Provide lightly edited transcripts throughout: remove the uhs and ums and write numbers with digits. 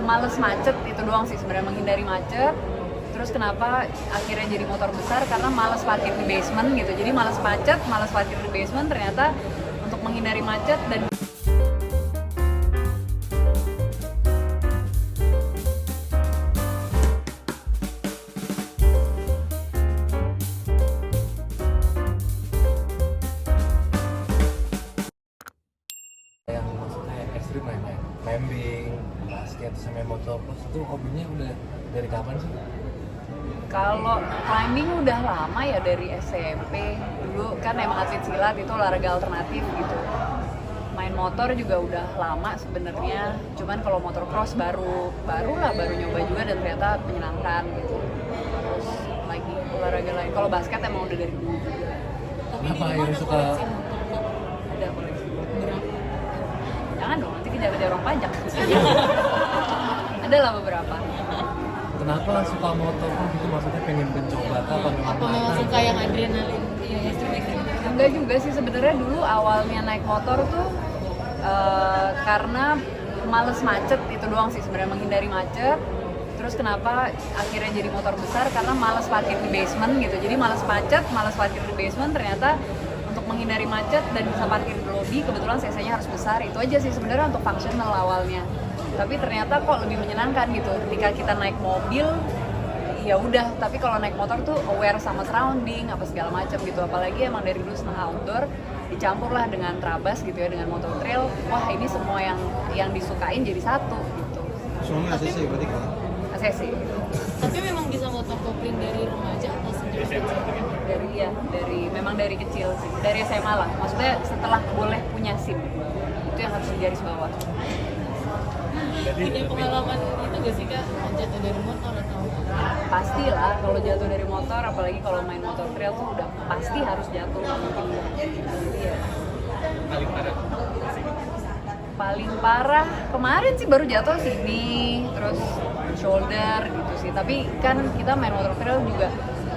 males macet itu doang sih sebenarnya, menghindari macet. Terus kenapa akhirnya jadi motor besar, karena males parkir di basement gitu. Jadi males macet, males parkir di basement, ternyata untuk menghindari macet dan yang maksudnya ekstrim main climbing, basket, sama motocross itu hobinya udah dari kapan sih? kalau climbing udah lama ya, dari SMP. Dulu kan emang atlet silat, itu olahraga alternatif gitu. Main motor juga udah lama sebenarnya. Cuman kalau motocross baru nyoba juga dan ternyata menyenangkan gitu. Terus lagi olahraga lain. Kalau basket emang udah dari dulu juga. Kenapa akhirnya suka? Ada koleksi. Jangan dong, nanti kejar-kejar orang pajak. Ada lah beberapa. Kenapa suka motor gitu? Maksudnya pengen mencoba apa memang suka yang adrenalin? Iya, ekstrim. Enggak juga sih sebenarnya. Dulu awalnya naik motor tuh karena males macet itu doang sih sebenarnya, menghindari macet. Terus kenapa akhirnya jadi motor besar, karena males parkir di basement gitu. Jadi males macet, males parkir di basement, ternyata untuk menghindari macet dan bisa parkir di lobby, kebetulan cc-nya harus besar. Itu aja sih sebenarnya untuk functional awalnya. Tapi ternyata kok lebih menyenangkan gitu ketika kita naik mobil. Ya udah, tapi kalau naik motor tuh aware sama surrounding apa segala macam gitu. Apalagi emang dari dulu senang outdoor, dicampur lah dengan trabas gitu ya, dengan motor trail. Wah, ini semua yang disukain jadi satu gitu. Suami ACC berarti kan? ACC. Tapi memang bisa motocrossing dari remaja atau sejak memang dari kecil sih. Dari SMA lah. Maksudnya setelah boleh punya SIM. Itu yang harus digaris bawah. punya pengalaman itu gak sih Kak, jatuh dari motor atau? Pastilah kalau jatuh dari motor, apalagi kalau main motor trail tuh udah pasti harus jatuh, nggak mungkin enggak. Jadi ya paling parah kemarin sih baru jatuh sini, terus shoulder gitu sih. Tapi kan kita main motor trail juga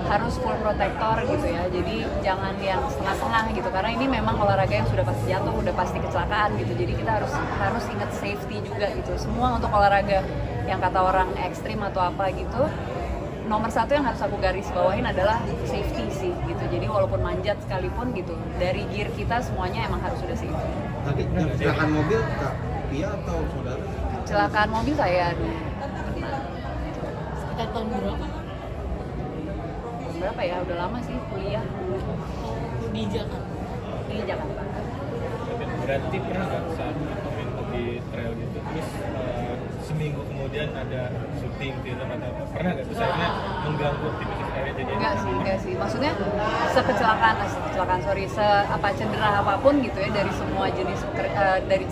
harus full protektor gitu ya, jadi jangan yang setengah-setengah gitu, karena ini memang olahraga yang sudah pasti jatuh, udah pasti kecelakaan gitu. Jadi kita harus ingat safety juga gitu. Semua untuk olahraga yang kata orang ekstrim atau apa gitu, nomor satu yang harus aku garis bawahin adalah safety sih gitu. Jadi walaupun manjat sekalipun gitu, dari gear kita semuanya emang harus sudah safety. Tadi kecelakaan mobil Kak Pia atau saudara? Kecelakaan mobil saya dulu. Sekitar tahun berapa? Berapa ya, udah lama sih kuliah Di Jakarta. di Jakarta. Berarti pernah nggak saat main hobi trail gitu, terus seminggu kemudian ada syuting film atau apa, pernah nggak terus akhirnya mengganggu aktivitas kalian jadi? Enggak sih, maksudnya apa cedera apapun gitu ya, dari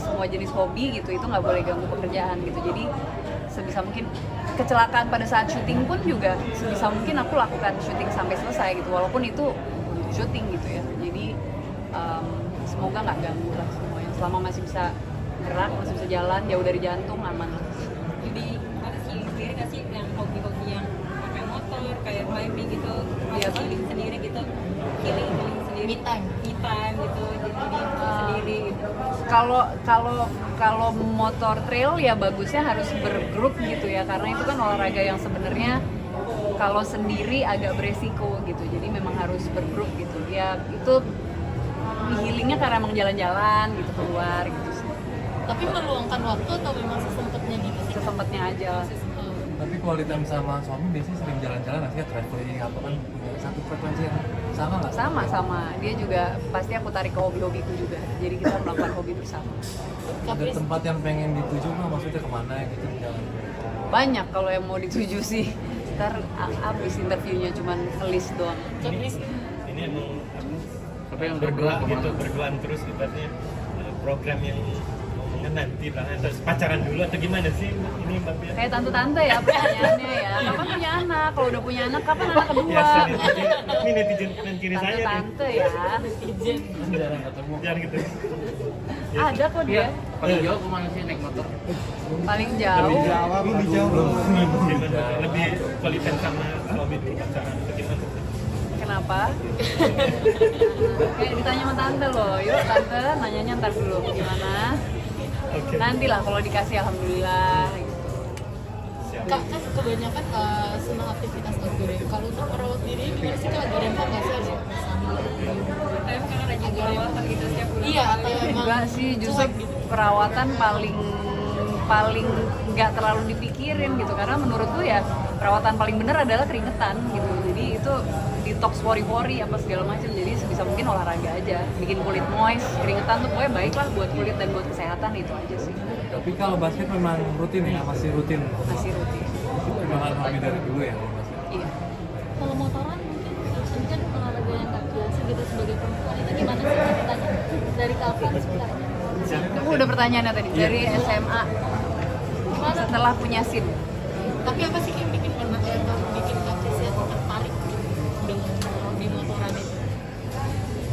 semua jenis hobi gitu, itu nggak boleh ganggu pekerjaan gitu. Jadi sebisa mungkin kecelakaan pada saat syuting pun juga sebisa mungkin aku lakukan syuting sampai selesai gitu, walaupun itu untuk syuting gitu ya. Jadi semoga nggak ganggu lah semuanya, selama masih bisa gerak, masih bisa jalan, jauh dari jantung, aman lah. Jadi ada sendiri nggak sih yang hobi-hobi yang pakai motor kayak climbing gitu, Iya sih. healing sendiri gitu, healing sendiri, Me time gitu, jadi sendiri gitu. Kalau motor trail ya bagusnya harus bergrup gitu ya, karena itu kan olahraga yang sebenarnya kalau sendiri agak beresiko gitu. Jadi memang harus bergrup gitu ya. Itu healingnya karena emang jalan-jalan gitu, keluar gitu sih. Tapi meluangkan waktu atau memang sesempatnya gitu sih? Sesempatnya aja. Tapi kualitas sama suami biasanya sering jalan-jalan nggak sih ya, traveling apa kan punya satu frekuensi yang sama nggak? Sama dia juga pasti aku tarik ke hobi-hobiku juga, jadi kita melakukan hobi bersama. Ada tempat yang pengen dituju nggak, maksudnya kemana gitu di jalan? Banyak kalau yang mau dituju sih, ntar abis interviewnya cuman list doang. Ini emang apa yang bergerak gitu, bergelan terus ibaratnya program yang nanti lah, terus pacaran dulu atau gimana sih ini Mbak Pia? Kayak tante-tante ya pertanyaannya ya, kapan punya anak? Kalau udah punya anak, kapan anak kedua? Biasa nih, ini netizen kanan kiri saya nih. Tante-tante ya, Jarang ketemu. Jangan gitu. ada kok dia. Paling jauh kemana sih naik motor? Paling jauh, Lebih jauh belum. Gimana? Lebih quality sama suami dulu pacaran atau gimana? kenapa? Kayak ditanya sama tante loh, yuk tante nanyanya ntar dulu gimana? Oke. Nanti lah kalau dikasih alhamdulillah gitu. Kak, kan kebanyakan senang aktivitas outdoor ya. Kalau untuk merawat diri gimana sih Kak? Ada rempah nggak sih ada Tapi kakak rajin perawatan gitu setiap bulan. iya atau emang Enggak sih, justru cuek gitu? perawatan paling nggak terlalu dipikirin gitu, karena menurutku ya perawatan paling bener adalah keringetan gitu. Jadi itu detox pori-pori apa segala macam, jadi sebisa mungkin olahraga aja, bikin kulit moist, keringetan tuh pokoknya baik lah buat kulit dan buat kesehatan, itu aja sih. Tapi kalau basket memang rutin ya, masih rutin. Masih rutin. Itu memang hobi dari dulu ya kalau basket. Iya. Kalau motoran mungkin ini kan olahraga yang nggak biasa gitu sebagai perempuan, itu gimana sih ceritanya dari Calvin sebenarnya? Kamu udah pertanyaannya tadi dari SMA setelah punya SIM. Tapi apa sih yang bikin pernah bikin Kak Kezia tertarik dengan hobi motoran itu?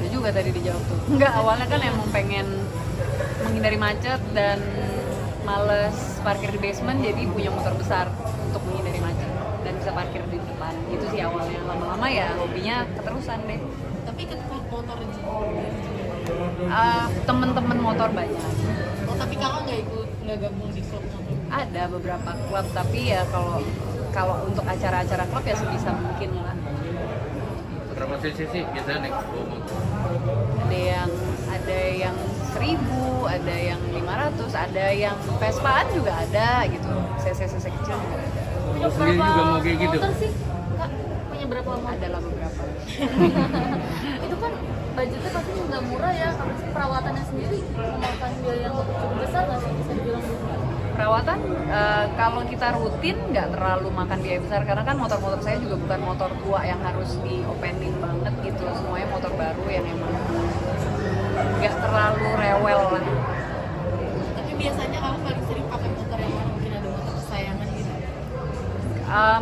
Itu juga tadi dijawab tuh. Enggak, awalnya kan emang pengen menghindari macet dan males parkir di basement, jadi punya motor besar untuk menghindari macet dan bisa parkir di depan. Itu sih awalnya. Lama-lama ya hobinya keterusan deh. Tapi ikut motor juga. Temen-temen motor banyak. Oh, tapi kakak nggak gabung di klub motor? Ada beberapa klub, tapi ya kalau untuk acara-acara klub ya sebisa mungkin lah. Berapa cc sih biasanya naik motor? Ada yang 1000, ada yang 500, ada yang Vespaan juga ada gitu. CC kecil juga ada. Lu sendiri juga mau kayak gitu? Motor sih Kak punya berapa motor? Ada lah beberapa. Itu kan budgetnya pasti nggak murah ya, karena perawatannya sendiri memakan biaya yang cukup besar nggak sih bisa dibilang gitu? Perawatan kalau kita rutin nggak terlalu makan biaya besar, karena kan motor-motor saya juga bukan motor tua yang harus diopenin banget gitu, semuanya motor baru yang emang nggak terlalu rewel lah. Tapi biasanya kakak paling sering pakai motor yang mana? Mungkin ada motor kesayangan gitu?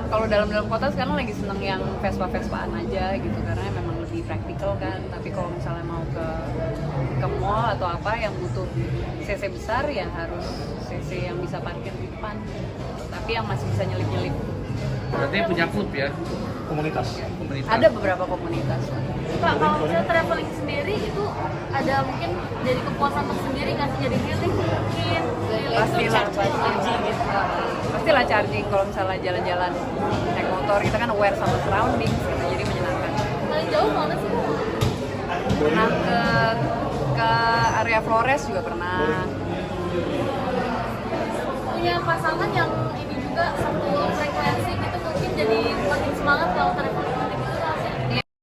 Kalau dalam kota sekarang lagi seneng yang Vespaan aja gitu, karena memang lebih praktikal kan. Tapi kalau misalnya mau ke mall atau apa yang butuh CC besar ya harus CC yang bisa parkir di depan, tapi yang masih bisa nyelip-nyelip. Berarti punya klub ya? Komunitas. Ada beberapa komunitas. Pak, kalau misalnya traveling sendiri itu ada mungkin jadi kepuasan tersendiri nggak sih, jadi healing mungkin? Pastilah, pastilah charging kalau misalnya jalan-jalan naik motor, kita kan aware sama surroundings gitu, jadi menyenangkan. Paling jauh mana sih? Pernah ke area Flores juga pernah. Punya pasangan yang ini juga satu frekuensi gitu mungkin jadi makin semangat kalau traveling.